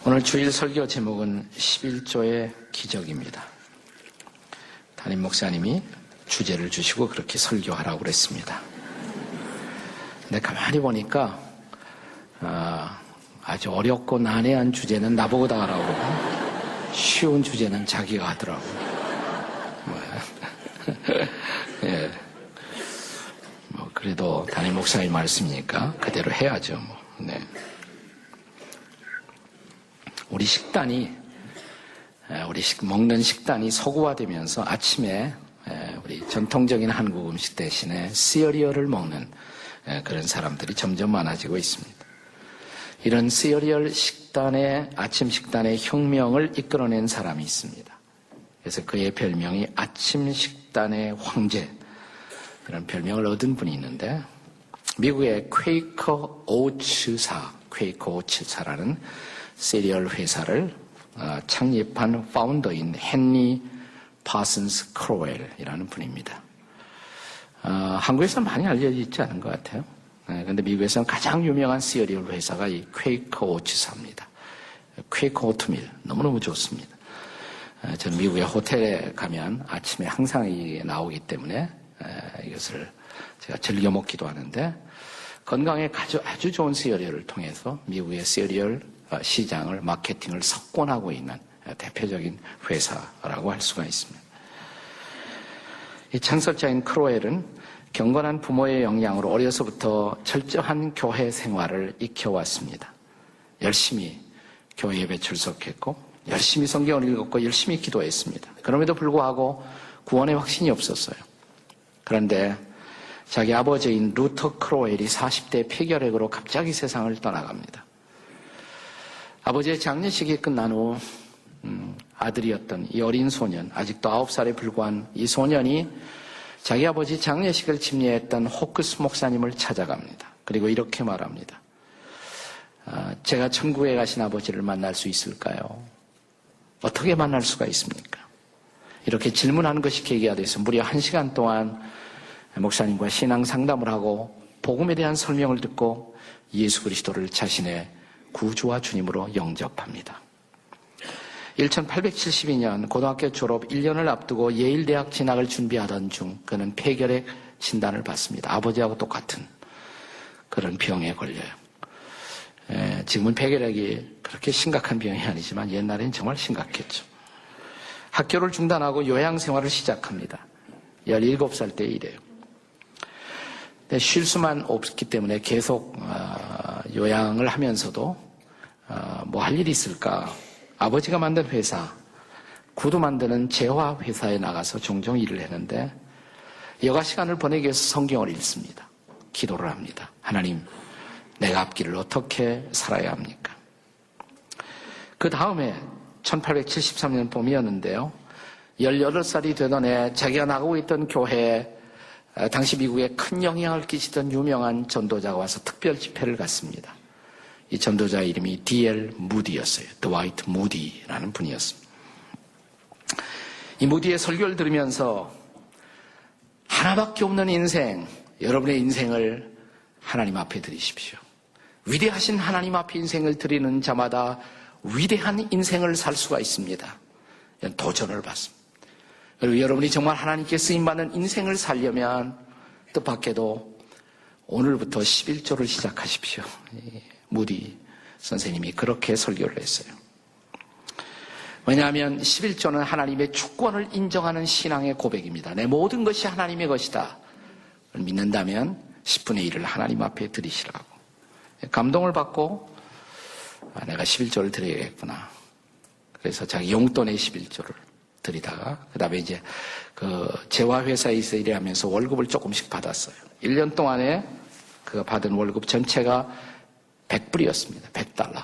오늘 주일 설교 제목은 11조의 기적입니다. 담임 목사님이 주제를 주시고 그렇게 설교하라고 그랬습니다. 근데 가만히 보니까 아주 어렵고 난해한 주제는 나보고 다 하라고 그러고 쉬운 주제는 자기가 하더라고. 예. 그래도 담임 목사님 말씀이니까 그대로 해야죠. 네. 우리 먹는 식단이 서구화되면서 아침에 우리 전통적인 한국 음식 대신에 시어리얼을 먹는 그런 사람들이 점점 많아지고 있습니다. 이런 시어리얼 아침 식단의 혁명을 이끌어낸 사람이 있습니다. 그래서 그의 별명이 아침 식단의 황제, 그런 별명을 얻은 분이 있는데, 미국의 퀘이커 오츠사라는 시리얼 회사를 창립한 파운더인 헨리 파슨스 크로웰이라는 분입니다. 한국에서는 많이 알려져 있지 않은 것 같아요. 그런데 미국에서는 가장 유명한 시리얼 회사가 이 퀘이커 오츠사입니다. 퀘이커 오트밀 너무너무 좋습니다. 저는 미국의 호텔에 가면 아침에 항상 이게 나오기 때문에 이것을 제가 즐겨 먹기도 하는데, 건강에 아주 좋은 시리얼을 통해서 미국의 시리얼 시장을 마케팅을 석권하고 있는 대표적인 회사라고 할 수가 있습니다. 이 창설자인 크로웰은 경건한 부모의 영향으로 어려서부터 철저한 교회 생활을 익혀왔습니다. 열심히 교회 예배 출석했고 열심히 성경을 읽었고 열심히 기도했습니다. 그럼에도 불구하고 구원의 확신이 없었어요. 그런데 자기 아버지인 루터 크로웰이 40대 폐결핵으로 갑자기 세상을 떠나갑니다. 아버지의 장례식이 끝난 후 아들이었던 이 어린 소년, 아직도 9살에 불과한 이 소년이 자기 아버지 장례식을 집례했던 호크스 목사님을 찾아갑니다. 그리고 이렇게 말합니다. 제가 천국에 가신 아버지를 만날 수 있을까요? 어떻게 만날 수가 있습니까? 이렇게 질문하는 것이 계기가 돼서 무려 1시간 동안 목사님과 신앙 상담을 하고 복음에 대한 설명을 듣고 예수 그리스도를 자신의 구주와 주님으로 영접합니다. 1872년 고등학교 졸업 1년을 앞두고 예일대학 진학을 준비하던 중 그는 폐결핵 진단을 받습니다. 아버지하고 똑같은 그런 병에 걸려요. 지금은 폐결핵이 그렇게 심각한 병이 아니지만 옛날엔 정말 심각했죠. 학교를 중단하고 요양생활을 시작합니다. 17살 때 이래요. 쉴 수만 없기 때문에 계속 요양을 하면서도 뭐 할 일이 있을까? 아버지가 만든 회사, 구두 만드는 재화 회사에 나가서 종종 일을 했는데 여가 시간을 보내기 위해서 성경을 읽습니다. 기도를 합니다. 하나님, 내가 앞길을 어떻게 살아야 합니까? 그 다음에 1873년 봄이었는데요. 18살이 되던 해 자기가 나가고 있던 교회에 당시 미국에 큰 영향을 끼치던 유명한 전도자가 와서 특별 집회를 갔습니다. 이 전도자 이름이 D.L. 무디였어요. 드와이트 무디라는 분이었습니다. 이 무디의 설교를 들으면서 하나밖에 없는 인생, 여러분의 인생을 하나님 앞에 드리십시오. 위대하신 하나님 앞에 인생을 드리는 자마다 위대한 인생을 살 수가 있습니다. 이런 도전을 받습니다. 그리고 여러분이 정말 하나님께 쓰임받는 인생을 살려면 뜻밖에도 오늘부터 11조를 시작하십시오. 무디 선생님이 그렇게 설교를 했어요. 왜냐하면 11조는 하나님의 주권을 인정하는 신앙의 고백입니다. 내 모든 것이 하나님의 것이다. 믿는다면 10분의 1을 하나님 앞에 드리시라고. 감동을 받고 내가 11조를 드려야겠구나. 그래서 자기 용돈의 11조를 드리다가 그 다음에 이제 그 재화회사에서 일하면서 월급을 조금씩 받았어요. 1년 동안에 그 받은 월급 전체가 100불이었습니다. 100달러.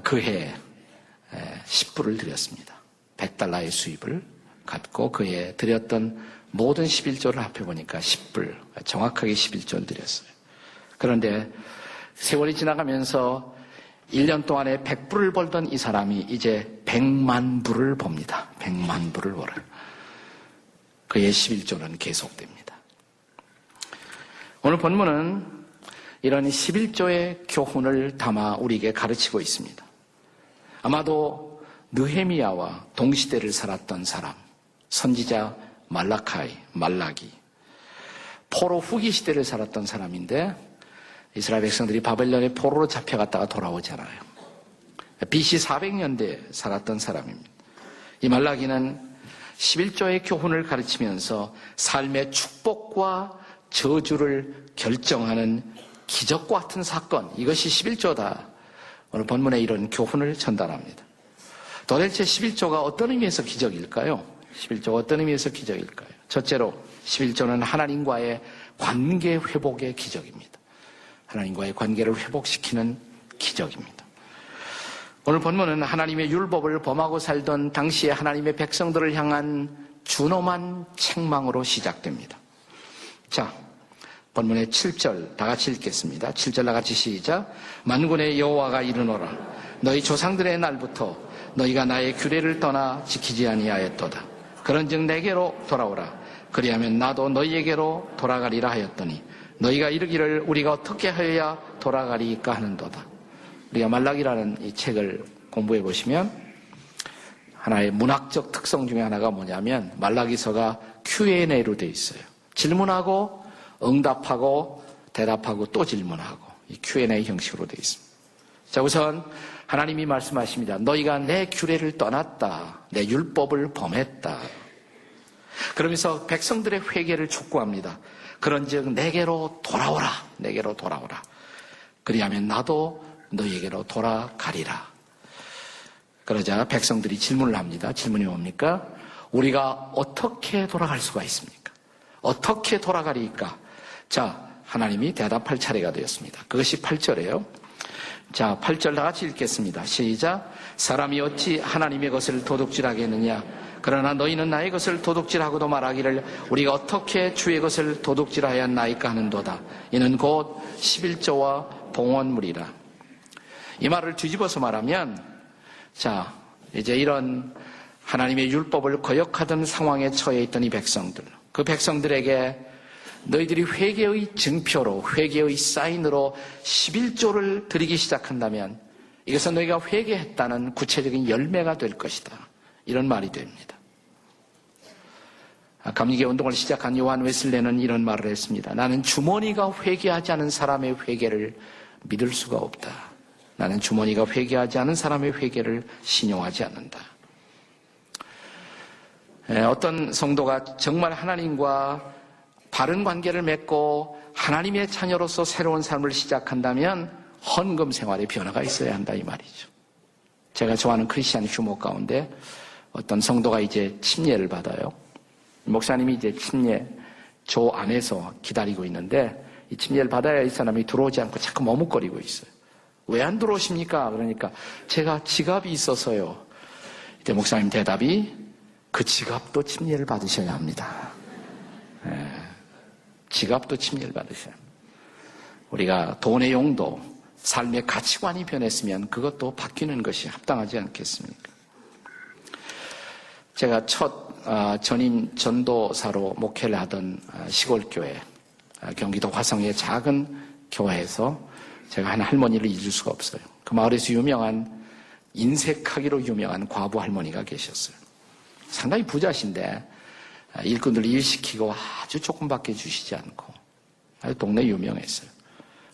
그 해에 10불을 드렸습니다. 100달러의 수입을 갖고 그 해에 드렸던 모든 11조를 합해보니까 10불, 정확하게 11조를 드렸어요. 그런데 세월이 지나가면서 1년 동안에 100불을 벌던 이 사람이 이제 100만 불을 법니다. 100만 불을 벌어요. 그의 11조는 계속됩니다. 오늘 본문은 이런 11조의 교훈을 담아 우리에게 가르치고 있습니다. 아마도 느헤미야와 동시대를 살았던 사람, 선지자 말라기, 포로 후기 시대를 살았던 사람인데 이스라엘 백성들이 바벨론의 포로로 잡혀갔다가 돌아오잖아요. BC 400년대에 살았던 사람입니다. 이 말라기는 11조의 교훈을 가르치면서 삶의 축복과 저주를 결정하는 기적과 같은 사건, 이것이 11조다. 오늘 본문에 이런 교훈을 전달합니다. 도대체 11조가 어떤 의미에서 기적일까요? 11조가 어떤 의미에서 기적일까요? 첫째로 11조는 하나님과의 관계 회복의 기적입니다. 하나님과의 관계를 회복시키는 기적입니다. 오늘 본문은 하나님의 율법을 범하고 살던 당시의 하나님의 백성들을 향한 준엄한 책망으로 시작됩니다. 자, 본문의 7절 다 같이 읽겠습니다. 7절 다 같이 시작. 만군의 여호와가 이르노라. 너희 조상들의 날부터 너희가 나의 규례를 떠나 지키지 아니하였도다. 그런즉 내게로 돌아오라. 그리하면 나도 너희에게로 돌아가리라 하였더니 너희가 이르기를 우리가 어떻게 하여야 돌아가리까 하는도다. 우리가 말라기라는 이 책을 공부해 보시면 하나의 문학적 특성 중에 하나가 뭐냐면 말라기서가 Q&A로 되어 있어요. 질문하고 응답하고 대답하고 또 질문하고 이 Q&A 형식으로 되어 있습니다. 자, 우선 하나님이 말씀하십니다. 너희가 내 규례를 떠났다. 내 율법을 범했다. 그러면서 백성들의 회개를 촉구합니다. 그런즉 내게로 돌아오라. 내게로 돌아오라. 그리하면 나도 너희에게로 돌아가리라. 그러자 백성들이 질문을 합니다. 질문이 뭡니까? 우리가 어떻게 돌아갈 수가 있습니까? 어떻게 돌아가리까? 자, 하나님이 대답할 차례가 되었습니다. 그것이 8절이에요. 자, 8절 다 같이 읽겠습니다. 시작. 사람이 어찌 하나님의 것을 도둑질하겠느냐? 그러나 너희는 나의 것을 도둑질하고도 말하기를 우리가 어떻게 주의 것을 도둑질하였나이까 하는도다. 이는 곧 11조와 봉헌물이라. 이 말을 뒤집어서 말하면, 자, 이제 이런 하나님의 율법을 거역하던 상황에 처해 있던 이 백성들, 그 백성들에게 너희들이 회개의 증표로, 회개의 사인으로 11조를 드리기 시작한다면 이것은 너희가 회개했다는 구체적인 열매가 될 것이다. 이런 말이 됩니다. 감리계 운동을 시작한 요한 웨슬레는 이런 말을 했습니다. 나는 주머니가 회개하지 않은 사람의 회개를 믿을 수가 없다. 나는 주머니가 회개하지 않은 사람의 회개를 신용하지 않는다. 어떤 성도가 정말 하나님과 바른 관계를 맺고 하나님의 자녀로서 새로운 삶을 시작한다면 헌금 생활에 변화가 있어야 한다 이 말이죠. 제가 좋아하는 크리스찬 휴목 가운데 어떤 성도가 이제 침례를 받아요. 목사님이 이제 침례조 안에서 기다리고 있는데 이 침례를 받아야 이 사람이 들어오지 않고 자꾸 머뭇거리고 있어요. 왜 안 들어오십니까? 그러니까 제가 지갑이 있어서요. 이때 목사님 대답이 그 지갑도 침례를 받으셔야 합니다. 지갑도 침례를 받으셔야 합니다. 우리가 돈의 용도, 삶의 가치관이 변했으면 그것도 바뀌는 것이 합당하지 않겠습니까? 제가 첫 전임 전도사로 목회를 하던 시골교회, 경기도 화성의 작은 교회에서 제가 한 할머니를 잊을 수가 없어요. 그 마을에서 유명한 인색하기로 유명한 과부 할머니가 계셨어요. 상당히 부자신데 일꾼들 일시키고 아주 조금밖에 주시지 않고 아주 동네 유명했어요.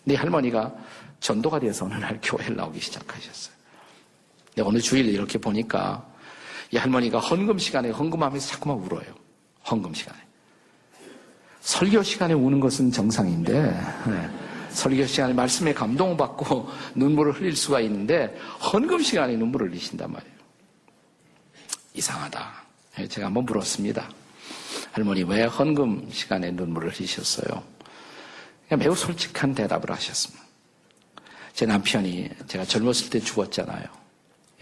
근데 할머니가 전도가 돼서 어느 날 교회를 나오기 시작하셨어요. 근데 어느 주일 이렇게 보니까 이 할머니가 헌금 시간에 헌금하면서 자꾸만 울어요. 헌금 시간에. 설교 시간에 우는 것은 정상인데 설교 시간에 말씀에 감동받고 눈물을 흘릴 수가 있는데 헌금 시간에 눈물을 흘리신단 말이에요. 이상하다. 제가 한번 물었습니다. 할머니 왜 헌금 시간에 눈물을 흘리셨어요? 매우 솔직한 대답을 하셨습니다. 제 남편이 제가 젊었을 때 죽었잖아요.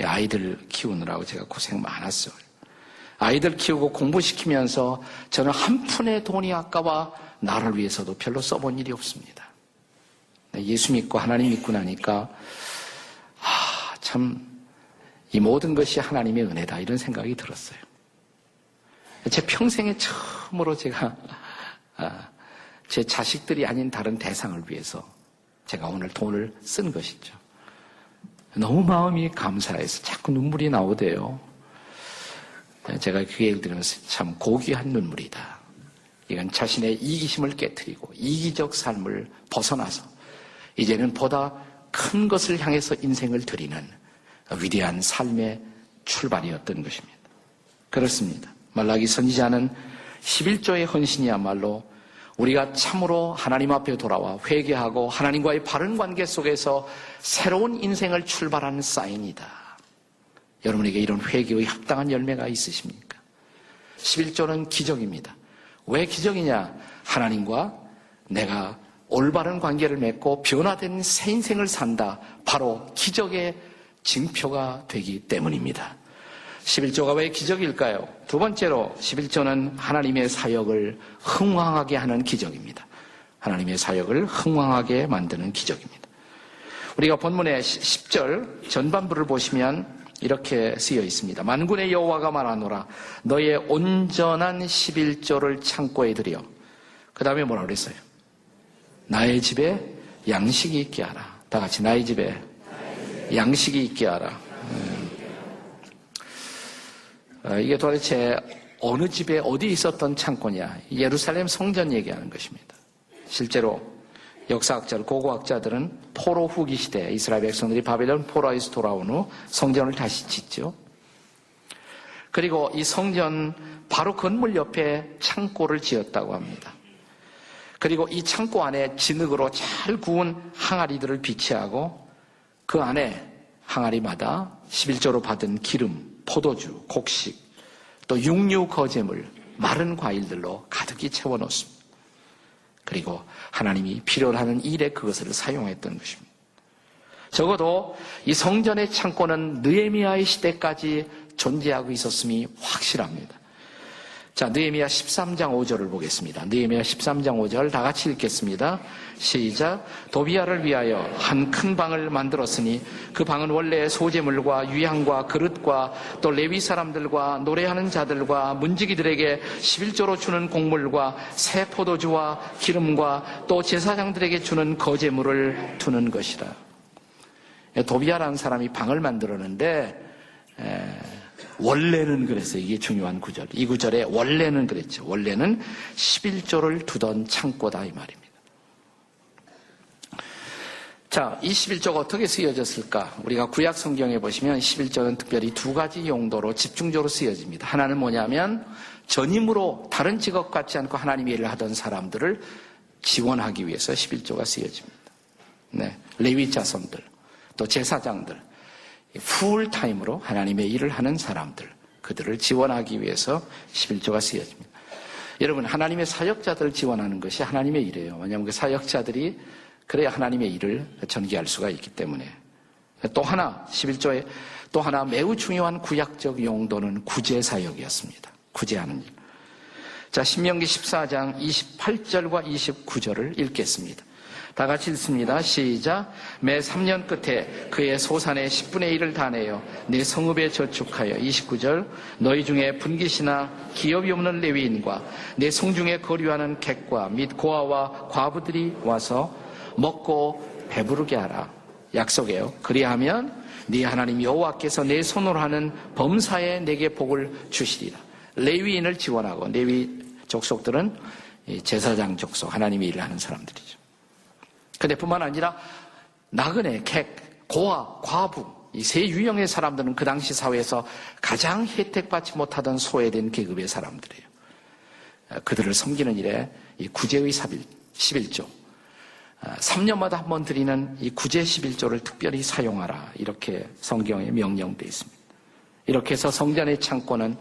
아이들 키우느라고 제가 고생 많았어요. 아이들 키우고 공부시키면서 저는 한 푼의 돈이 아까워 나를 위해서도 별로 써본 일이 없습니다. 예수 믿고 하나님 믿고 나니까 참 이 모든 것이 하나님의 은혜다 이런 생각이 들었어요. 제 평생에 처음으로 제가 제 자식들이 아닌 다른 대상을 위해서 제가 오늘 돈을 쓴 것이죠. 너무 마음이 감사해서 자꾸 눈물이 나오대요. 제가 그 얘기를 들으면서 참 고귀한 눈물이다. 이건 자신의 이기심을 깨트리고 이기적 삶을 벗어나서 이제는 보다 큰 것을 향해서 인생을 드리는 위대한 삶의 출발이었던 것입니다. 그렇습니다. 말라기 선지자는 11조의 헌신이야말로 우리가 참으로 하나님 앞에 돌아와 회개하고 하나님과의 바른 관계 속에서 새로운 인생을 출발하는 사인이다. 여러분에게 이런 회개의 합당한 열매가 있으십니까? 11조는 기적입니다. 왜 기적이냐? 하나님과 내가 올바른 관계를 맺고 변화된 새 인생을 산다. 바로 기적의 징표가 되기 때문입니다. 11조가 왜 기적일까요? 두 번째로 11조는 하나님의 사역을 흥왕하게 하는 기적입니다. 하나님의 사역을 흥왕하게 만드는 기적입니다. 우리가 본문의 10절 전반부를 보시면 이렇게 쓰여 있습니다. 만군의 여호와가 말하노라 너의 온전한 11조를 창고에 들여. 그 다음에 뭐라 그랬어요? 나의 집에 양식이 있게 하라. 다 같이 나의 집에 양식이 있게 하라. 이게 도대체 어느 집에 어디 있었던 창고냐? 예루살렘 성전 얘기하는 것입니다. 실제로 역사학자, 고고학자들은 포로 후기 시대 이스라엘 백성들이 바벨론 포로에서 돌아온 후 성전을 다시 짓죠. 그리고 이 성전 바로 건물 옆에 창고를 지었다고 합니다. 그리고 이 창고 안에 진흙으로 잘 구운 항아리들을 비치하고 그 안에 항아리마다 11조로 받은 기름, 포도주, 곡식, 또 육류 거제물, 마른 과일들로 가득히 채워놓습니다. 그리고 하나님이 필요로 하는 일에 그것을 사용했던 것입니다. 적어도 이 성전의 창고는 느헤미야의 시대까지 존재하고 있었음이 확실합니다. 자, 느헤미야 13장 5절을 보겠습니다. 느헤미야 13장 5절 다 같이 읽겠습니다. 시작. 도비야를 위하여 한 큰 방을 만들었으니 그 방은 원래 소재물과 유향과 그릇과 또 레위 사람들과 노래하는 자들과 문지기들에게 11조로 주는 곡물과 새 포도주와 기름과 또 제사장들에게 주는 거제물을 두는 것이라. 도비야라는 사람이 방을 만들었는데 원래는 그랬어요. 이게 중요한 구절. 이 구절에 원래는 그랬죠. 원래는 11조를 두던 창고다 이 말입니다. 자, 이 11조가 어떻게 쓰여졌을까? 우리가 구약 성경에 보시면 11조는 특별히 두 가지 용도로 집중적으로 쓰여집니다. 하나는 뭐냐면 전임으로 다른 직업 갖지 않고 하나님의 일을 하던 사람들을 지원하기 위해서 11조가 쓰여집니다. 네, 레위 자손들, 또 제사장들, 풀타임으로 하나님의 일을 하는 사람들, 그들을 지원하기 위해서 11조가 쓰여집니다. 여러분, 하나님의 사역자들을 지원하는 것이 하나님의 일이에요. 왜냐하면 그 사역자들이 그래야 하나님의 일을 전개할 수가 있기 때문에. 또 하나, 11조의 또 하나 매우 중요한 구약적 용도는 구제사역이었습니다. 구제하는 일. 자, 신명기 14장 28절과 29절을 읽겠습니다. 다 같이 읽습니다. 시작. 매 3년 끝에 그의 소산의 10분의 1을 다 내어 내 성읍에 저축하여. 29절. 너희 중에 분깃이나 기업이 없는 레위인과 내 성중에 거류하는 객과 및 고아와 과부들이 와서 먹고 배부르게 하라. 약속해요. 그리하면 네 하나님 여호와께서 내 손으로 하는 범사에 내게 복을 주시리라. 레위인을 지원하고, 레위 족속들은 제사장 족속, 하나님의 일을 하는 사람들이죠. 근데 뿐만 아니라 나그네, 객, 고아, 과부, 이 세 유형의 사람들은 그 당시 사회에서 가장 혜택받지 못하던 소외된 계급의 사람들이에요. 그들을 섬기는 일에 이 구제의 11조, 3년마다 한 번 드리는 이 구제 11조를 특별히 사용하라, 이렇게 성경에 명령되어 있습니다. 이렇게 해서 성전의 창고는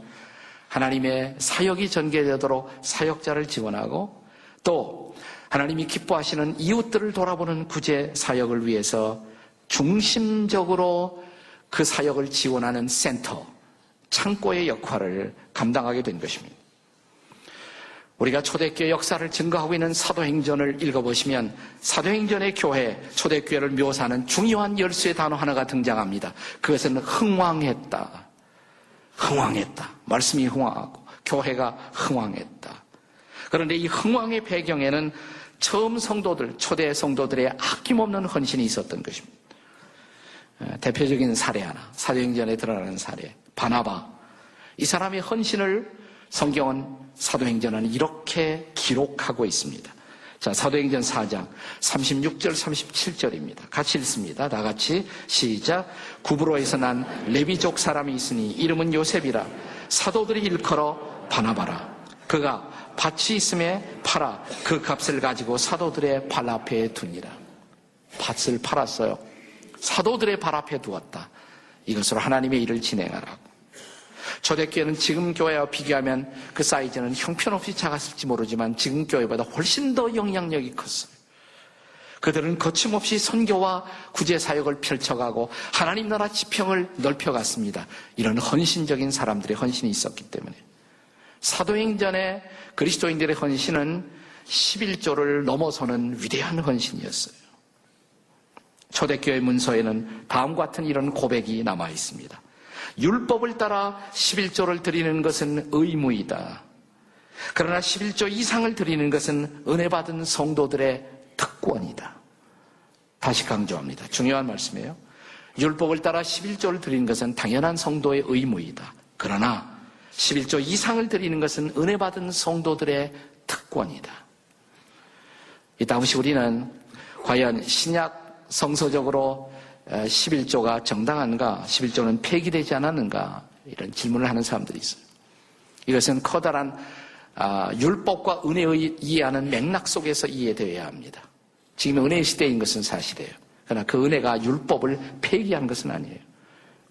하나님의 사역이 전개되도록 사역자를 지원하고, 또 하나님이 기뻐하시는 이웃들을 돌아보는 구제 사역을 위해서 중심적으로 그 사역을 지원하는 센터, 창고의 역할을 감당하게 된 것입니다. 우리가 초대교회 역사를 증거하고 있는 사도행전을 읽어보시면 사도행전의 교회, 초대교회를 묘사하는 중요한 열쇠 단어 하나가 등장합니다. 그것은 흥왕했다. 흥왕했다. 말씀이 흥왕하고 교회가 흥왕했다. 그런데 이 흥왕의 배경에는 처음 성도들, 초대 성도들의 아낌없는 헌신이 있었던 것입니다. 대표적인 사례 하나, 사도행전에 드러나는 사례, 바나바. 이 사람의 헌신을 성경은 사도행전은 이렇게 기록하고 있습니다. 자, 사도행전 4장 36절 37절입니다. 같이 읽습니다. 다 같이 시작. 구브로에서 난 레위족 사람이 있으니 이름은 요셉이라. 사도들이 일컬어 바나바라. 그가 밭이 있음에 팔아 그 값을 가지고 사도들의 발 앞에 두니라. 밭을 팔았어요. 사도들의 발 앞에 두었다. 이것으로 하나님의 일을 진행하라고. 초대교회는 지금 교회와 비교하면 그 사이즈는 형편없이 작았을지 모르지만 지금 교회보다 훨씬 더 영향력이 컸어요. 그들은 거침없이 선교와 구제 사역을 펼쳐가고 하나님 나라 지평을 넓혀갔습니다. 이런 헌신적인 사람들의 헌신이 있었기 때문에. 사도행전의 그리스도인들의 헌신은 11조를 넘어서는 위대한 헌신이었어요. 초대교회 문서에는 다음과 같은 이런 고백이 남아 있습니다. 율법을 따라 11조를 드리는 것은 의무이다. 그러나 11조 이상을 드리는 것은 은혜 받은 성도들의 특권이다. 다시 강조합니다. 중요한 말씀이에요. 율법을 따라 11조를 드리는 것은 당연한 성도의 의무이다. 그러나 11조 이상을 드리는 것은 은혜 받은 성도들의 특권이다. 이따 혹시 우리는 과연 신약 성서적으로 11조가 정당한가? 11조는 폐기되지 않았는가? 이런 질문을 하는 사람들이 있어요. 이것은 커다란 율법과 은혜의 이해하는 맥락 속에서 이해되어야 합니다. 지금 은혜의 시대인 것은 사실이에요. 그러나 그 은혜가 율법을 폐기한 것은 아니에요.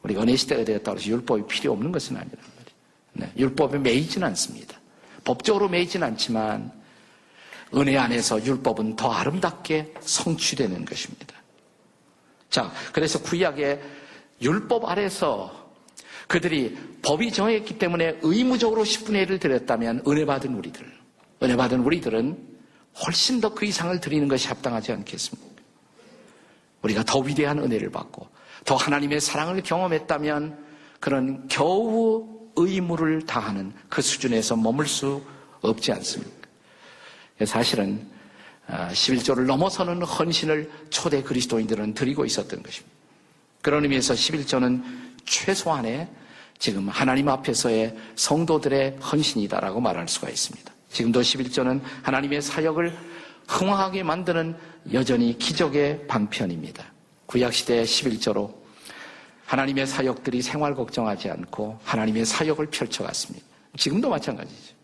우리가 은혜 시대가 되었다고 해서 율법이 필요 없는 것은 아니란 말이에요. 네, 율법에 매이지는 않습니다. 법적으로 매이지는 않지만 은혜 안에서 율법은 더 아름답게 성취되는 것입니다. 자, 그래서 구약의 율법 아래서 그들이 법이 정했기 때문에 의무적으로 10분의 1을 드렸다면 은혜 받은 우리들은 훨씬 더 그 이상을 드리는 것이 합당하지 않겠습니까? 우리가 더 위대한 은혜를 받고 더 하나님의 사랑을 경험했다면 그런 겨우 의무를 다하는 그 수준에서 머물 수 없지 않습니까? 사실은 11조를 넘어서는 헌신을 초대 그리스도인들은 드리고 있었던 것입니다. 그런 의미에서 11조는 최소한의 지금 하나님 앞에서의 성도들의 헌신이다라고 말할 수가 있습니다. 지금도 11조는 하나님의 사역을 흥황하게 만드는 여전히 기적의 방편입니다. 구약시대의 11조로 하나님의 사역들이 생활 걱정하지 않고 하나님의 사역을 펼쳐갔습니다. 지금도 마찬가지죠.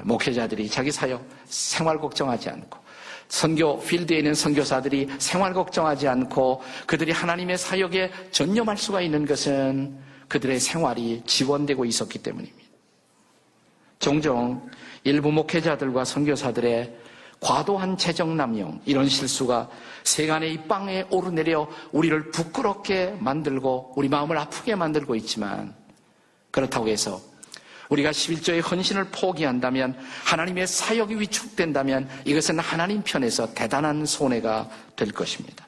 목회자들이 자기 사역 생활 걱정하지 않고 선교 필드에 있는 선교사들이 생활 걱정하지 않고 그들이 하나님의 사역에 전념할 수가 있는 것은 그들의 생활이 지원되고 있었기 때문입니다. 종종 일부 목회자들과 선교사들의 과도한 재정 남용, 이런 실수가 세간의 이 빵에 오르내려 우리를 부끄럽게 만들고 우리 마음을 아프게 만들고 있지만, 그렇다고 해서 우리가 11조의 헌신을 포기한다면, 하나님의 사역이 위축된다면 이것은 하나님 편에서 대단한 손해가 될 것입니다.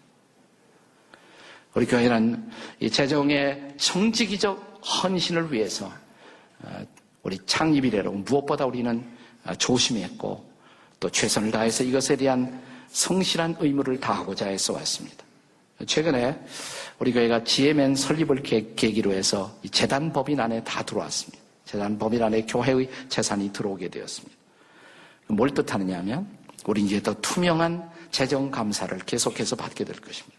우리 교회는 이 재정의 정직이적 헌신을 위해서 우리 창립 이래로 무엇보다 우리는 조심했고 또 최선을 다해서 이것에 대한 성실한 의무를 다하고자 해서 왔습니다. 최근에 우리 교회가 지혜맨 설립을 계기로 해서 이 재단 법인 안에 다 들어왔습니다. 재단 법인 안에 교회의 재산이 들어오게 되었습니다. 뭘 뜻하느냐 하면 우리 이제 더 투명한 재정 감사를 계속해서 받게 될 것입니다.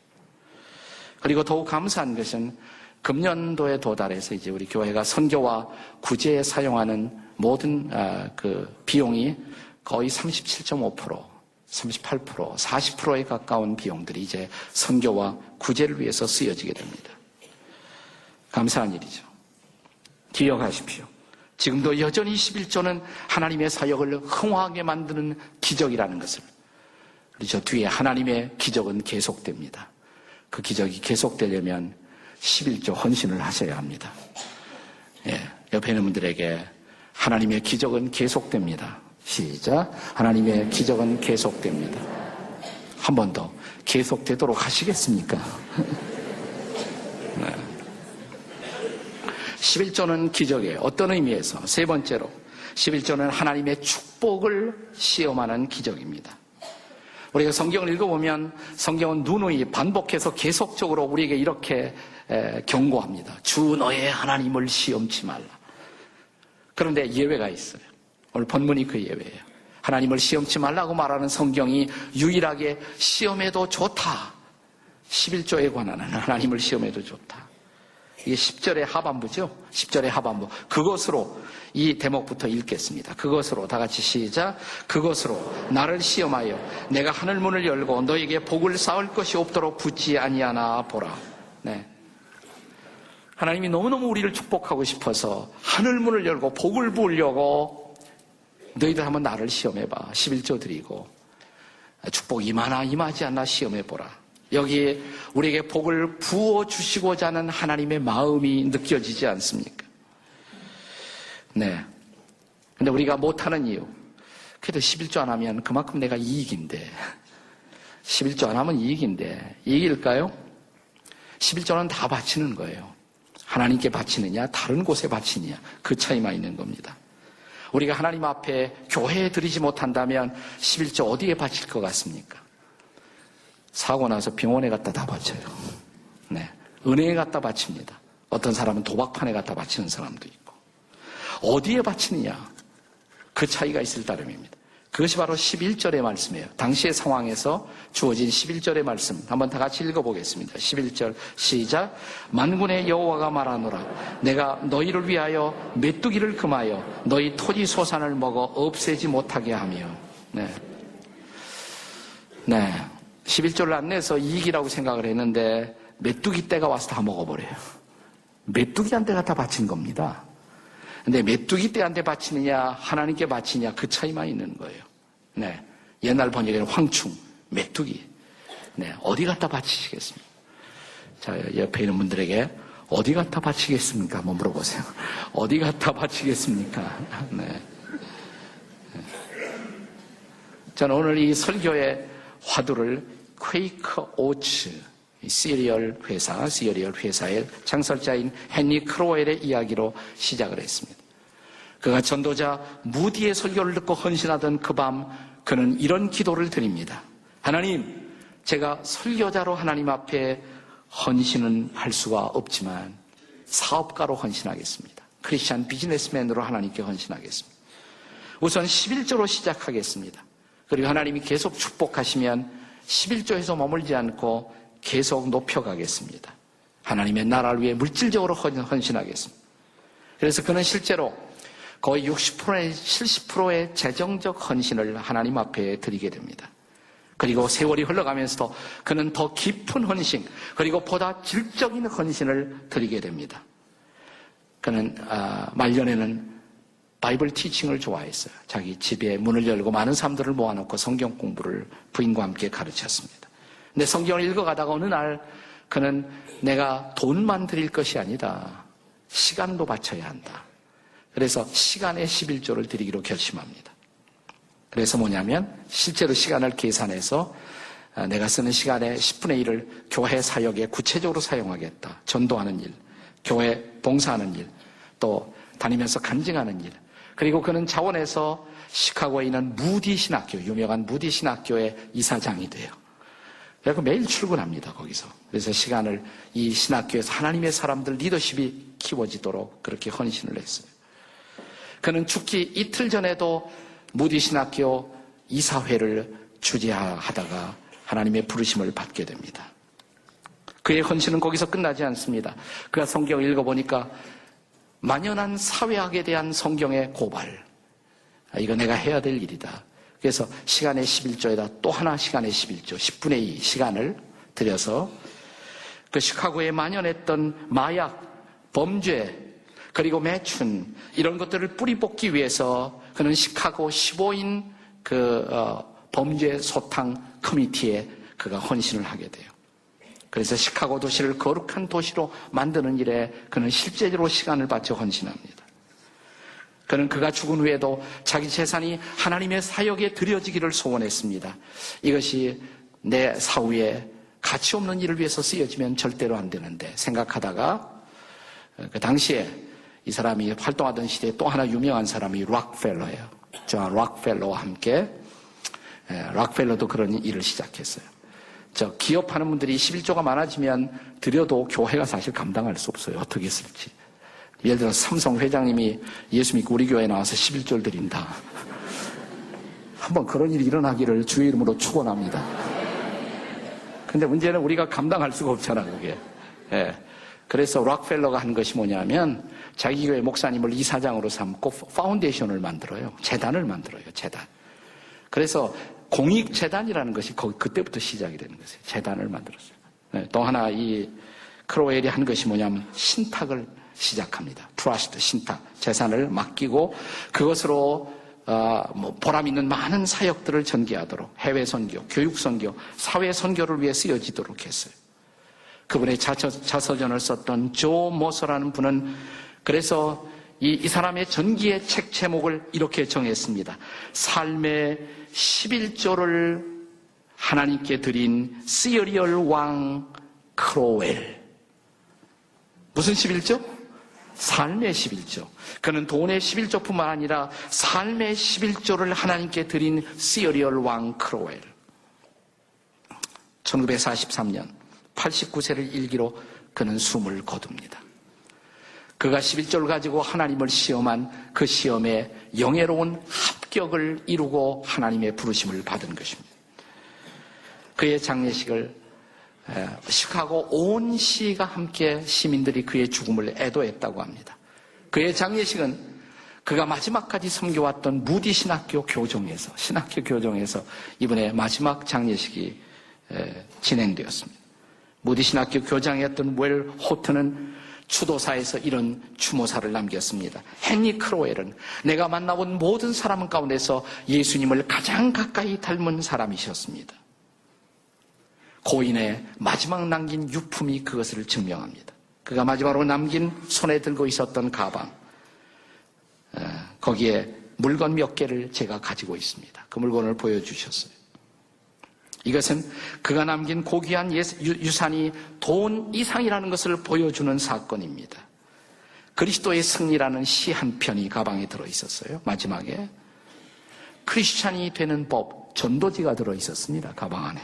그리고 더욱 감사한 것은 금년도에 도달해서 이제 우리 교회가 선교와 구제에 사용하는 모든 그 비용이 거의 37.5%, 38%, 40%에 가까운 비용들이 이제 선교와 구제를 위해서 쓰여지게 됩니다. 감사한 일이죠. 기억하십시오. 지금도 여전히 11조는 하나님의 사역을 흥황하게 만드는 기적이라는 것을, 우리 저 뒤에 하나님의 기적은 계속됩니다. 그 기적이 계속되려면 11조 헌신을 하셔야 합니다. 예, 옆에 있는 분들에게 하나님의 기적은 계속됩니다. 시작. 하나님의 기적은 계속됩니다. 한 번 더. 계속되도록 하시겠습니까? 네. 11조는 기적이에요. 어떤 의미에서? 세 번째로 11조는 하나님의 축복을 시험하는 기적입니다. 우리가 성경을 읽어보면 성경은 누누이 반복해서 계속적으로 우리에게 이렇게 경고합니다. 주 너의 하나님을 시험치 말라. 그런데 예외가 있어요. 오늘 본문이 그 예외예요. 하나님을 시험치 말라고 말하는 성경이 유일하게 시험해도 좋다. 11조에 관한 하나님을 시험해도 좋다. 이게 10절의 하반부죠. 10절의 하반부. 그것으로 이 대목부터 읽겠습니다. 그것으로 다 같이 시작. 그것으로 나를 시험하여 내가 하늘 문을 열고 너에게 복을 쌓을 것이 없도록 붙지 아니하나 보라. 네. 하나님이 너무너무 우리를 축복하고 싶어서 하늘 문을 열고 복을 부으려고 너희들 한번 나를 시험해봐. 11조 드리고 축복이 임하나 임하지 않나 시험해보라. 여기에 우리에게 복을 부어주시고자 하는 하나님의 마음이 느껴지지 않습니까? 네. 근데 우리가 못하는 이유. 그래도 11조 안 하면 그만큼 내가 이익인데. 11조 안 하면 이익인데. 이익일까요? 11조는 다 바치는 거예요. 하나님께 바치느냐, 다른 곳에 바치느냐. 그 차이만 있는 겁니다. 우리가 하나님 앞에 교회에 드리지 못한다면 11조 어디에 바칠 것 같습니까? 사고 나서 병원에 갖다 다 바쳐요. 네. 은행에 갖다 바칩니다. 어떤 사람은 도박판에 갖다 바치는 사람도 있고. 어디에 바치느냐? 그 차이가 있을 따름입니다. 그것이 바로 11절의 말씀이에요. 당시의 상황에서 주어진 11절의 말씀. 한번 다 같이 읽어보겠습니다. 11절 시작. 만군의 여호와가 말하노라. 내가 너희를 위하여 메뚜기를 금하여 너희 토지 소산을 먹어 없애지 못하게 하며. 네. 네. 11조를 안 내서 이익이라고 생각을 했는데 메뚜기 떼가 와서 다 먹어버려요. 메뚜기한테 갖다 바친 겁니다. 근데 메뚜기 떼한테 바치느냐 하나님께 바치느냐 그 차이만 있는 거예요. 네, 옛날 번역에는 황충, 메뚜기. 네, 어디 갖다 바치시겠습니까? 자, 옆에 있는 분들에게 어디 갖다 바치겠습니까? 한번 물어보세요. 어디 갖다 바치겠습니까? 네. 저는 오늘 이 설교의 화두를 퀘이커 오츠 시리얼 회사의 창설자인 헨리 크로웰의 이야기로 시작을 했습니다. 그가 전도자 무디의 설교를 듣고 헌신하던 그 밤 그는 이런 기도를 드립니다. 하나님, 제가 설교자로 하나님 앞에 헌신은 할 수가 없지만 사업가로 헌신하겠습니다. 크리스찬 비즈니스맨으로 하나님께 헌신하겠습니다. 우선 11조로 시작하겠습니다. 그리고 하나님이 계속 축복하시면 11조에서 머물지 않고 계속 높여가겠습니다. 하나님의 나라를 위해 물질적으로 헌신하겠습니다. 그래서 그는 실제로 거의 60%의 70%의 재정적 헌신을 하나님 앞에 드리게 됩니다. 그리고 세월이 흘러가면서도 그는 더 깊은 헌신, 그리고 보다 질적인 헌신을 드리게 됩니다. 그는 말년에는 바이블 티칭을 좋아했어요. 자기 집에 문을 열고 많은 사람들을 모아놓고 성경 공부를 부인과 함께 가르쳤습니다. 근데 성경을 읽어가다가 어느 날 그는 내가 돈만 드릴 것이 아니다. 시간도 바쳐야 한다. 그래서 시간의 11조를 드리기로 결심합니다. 그래서 뭐냐면 실제로 시간을 계산해서 내가 쓰는 시간의 10분의 1을 교회 사역에 구체적으로 사용하겠다. 전도하는 일, 교회 봉사하는 일, 또 다니면서 간증하는 일. 그리고 그는 자원에서 시카고에 있는 무디 신학교, 유명한 무디 신학교의 이사장이 돼요. 그래서 매일 출근합니다, 거기서. 그래서 시간을 이 신학교에서 하나님의 사람들 리더십이 키워지도록 그렇게 헌신을 했어요. 그는 죽기 이틀 전에도 무디 신학교 이사회를 주재하다가 하나님의 부르심을 받게 됩니다. 그의 헌신은 거기서 끝나지 않습니다. 그가 성경을 읽어보니까 만연한 사회학에 대한 성경의 고발. 이거 내가 해야 될 일이다. 그래서 시간의 11조에다 또 하나 시간의 11조, 10분의 2 시간을 들여서 그 시카고에 만연했던 마약, 범죄, 그리고 매춘, 이런 것들을 뿌리 뽑기 위해서 그는 시카고 15인 범죄 소탕 커미티에 그가 헌신을 하게 돼요. 그래서 시카고 도시를 거룩한 도시로 만드는 일에 그는 실제로 시간을 바쳐 헌신합니다. 그는 그가 죽은 후에도 자기 재산이 하나님의 사역에 드려지기를 소원했습니다. 이것이 내 사후에 가치 없는 일을 위해서 쓰여지면 절대로 안 되는데 생각하다가 그 당시에 이 사람이 활동하던 시대에 또 하나 유명한 사람이 록펠러예요. 존 록펠러와 함께 락펠러도 그런 일을 시작했어요. 기업하는 분들이 11조가 많아지면 드려도 교회가 사실 감당할 수 없어요. 어떻게 쓸지. 예를 들어 삼성 회장님이 예수 믿고 우리 교회에 나와서 11조를 드린다. 한번 그런 일이 일어나기를 주의 이름으로 축원합니다. 근데 문제는 우리가 감당할 수가 없잖아, 그게. 그래서 락펠러가 한 것이 뭐냐면 자기 교회 목사님을 이사장으로 삼고 파운데이션을 만들어요. 재단을 만들어요. 재단. 그래서 공익재단이라는 것이 그때부터 시작이 되는 거예요. 재단을 만들었어요. 또 하나 이 크로웰이 한 것이 뭐냐면 신탁을 시작합니다. 트러스트, 신탁. 재산을 맡기고 그것으로 보람 있는 많은 사역들을 전개하도록 해외 선교, 교육 선교, 사회 선교를 위해 쓰여지도록 했어요. 그분의 자서전을 썼던 조 모서라는 분은 그래서 이 사람의 전기의 책 제목을 이렇게 정했습니다. 삶의 11조를 하나님께 드린 시리얼 왕 크로웰. 무슨 11조? 삶의 11조. 그는 돈의 11조뿐만 아니라 삶의 11조를 하나님께 드린 시리얼 왕 크로웰. 1943년 89세를 일기로 그는 숨을 거둡니다. 그가 11조를 가지고 하나님을 시험한 그 시험에 영예로운 합격을 이루고 하나님의 부르심을 받은 것입니다. 그의 장례식을 시카고 온 시가 함께 시민들이 그의 죽음을 애도했다고 합니다. 그의 장례식은 그가 마지막까지 섬겨왔던 무디 신학교 교정에서 이번에 마지막 장례식이 진행되었습니다. 무디 신학교 교장이었던 웰 호트는 추도사에서 이런 추모사를 남겼습니다. 헨리 크로웰은 내가 만나본 모든 사람 가운데서 예수님을 가장 가까이 닮은 사람이셨습니다. 고인의 마지막 남긴 유품이 그것을 증명합니다. 그가 마지막으로 남긴 손에 들고 있었던 가방, 거기에 물건 몇 개를 제가 가지고 있습니다. 그 물건을 보여주셨어요. 이것은 그가 남긴 고귀한 유산이 돈 이상이라는 것을 보여주는 사건입니다. 그리스도의 승리라는 시 한 편이 가방에 들어있었어요. 마지막에 크리스찬이 되는 법, 전도지가 들어있었습니다. 가방 안에.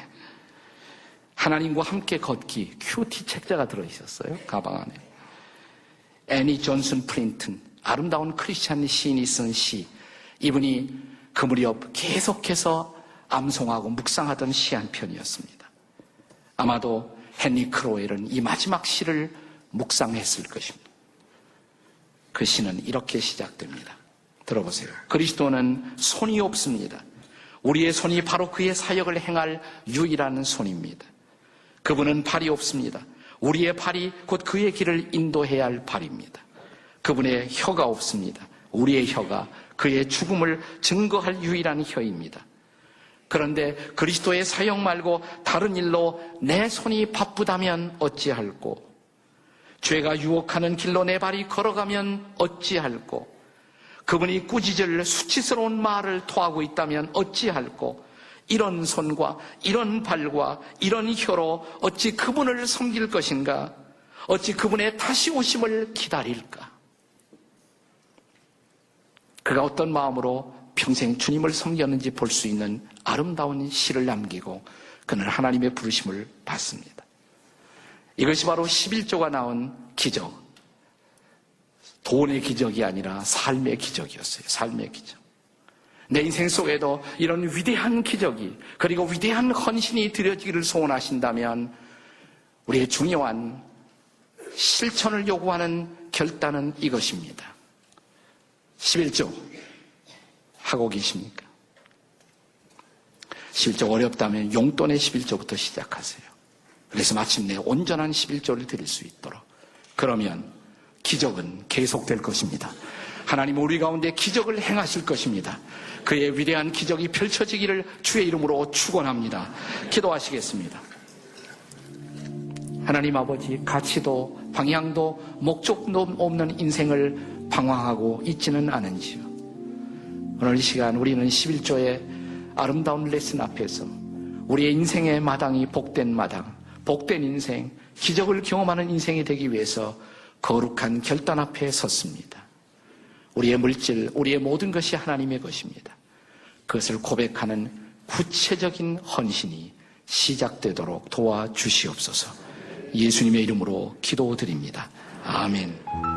하나님과 함께 걷기, 큐티 책자가 들어있었어요. 가방 안에. 애니 존슨 프린튼, 아름다운 크리스찬 시인이 쓴 시, 이분이 그 무렵 계속해서 암송하고 묵상하던 시 한 편이었습니다. 아마도 헨리 크로웰은 이 마지막 시를 묵상했을 것입니다. 그 시는 이렇게 시작됩니다. 들어보세요. 그리스도는 손이 없습니다. 우리의 손이 바로 그의 사역을 행할 유일한 손입니다. 그분은 발이 없습니다. 우리의 발이 곧 그의 길을 인도해야 할 발입니다. 그분의 혀가 없습니다. 우리의 혀가 그의 죽음을 증거할 유일한 혀입니다. 그런데 그리스도의 사역 말고 다른 일로 내 손이 바쁘다면 어찌할꼬? 죄가 유혹하는 길로 내 발이 걸어가면 어찌할꼬? 그분이 꾸짖을 수치스러운 말을 토하고 있다면 어찌할꼬? 이런 손과 이런 발과 이런 혀로 어찌 그분을 섬길 것인가? 어찌 그분의 다시 오심을 기다릴까? 그가 어떤 마음으로 평생 주님을 섬겼는지 볼 수 있는 아름다운 시를 남기고 그는 하나님의 부르심을 받습니다. 이것이 바로 11조가 나온 기적. 돈의 기적이 아니라 삶의 기적이었어요. 삶의 기적. 내 인생 속에도 이런 위대한 기적이 그리고 위대한 헌신이 드려지기를 소원하신다면 우리의 중요한 실천을 요구하는 결단은 이것입니다. 11조 하고 계십니까? 11조 어렵다면 용돈의 11조부터 시작하세요. 그래서 마침내 온전한 11조를 드릴 수 있도록. 그러면 기적은 계속될 것입니다. 하나님은 우리 가운데 기적을 행하실 것입니다. 그의 위대한 기적이 펼쳐지기를 주의 이름으로 축원합니다. 기도하시겠습니다. 하나님 아버지, 가치도 방향도 목적도 없는 인생을 방황하고 있지는 않은지요. 오늘 이 시간 우리는 11조의 아름다운 레슨 앞에서 우리의 인생의 마당이 복된 마당, 복된 인생, 기적을 경험하는 인생이 되기 위해서 거룩한 결단 앞에 섰습니다. 우리의 물질, 우리의 모든 것이 하나님의 것입니다. 그것을 고백하는 구체적인 헌신이 시작되도록 도와주시옵소서. 예수님의 이름으로 기도드립니다. 아멘.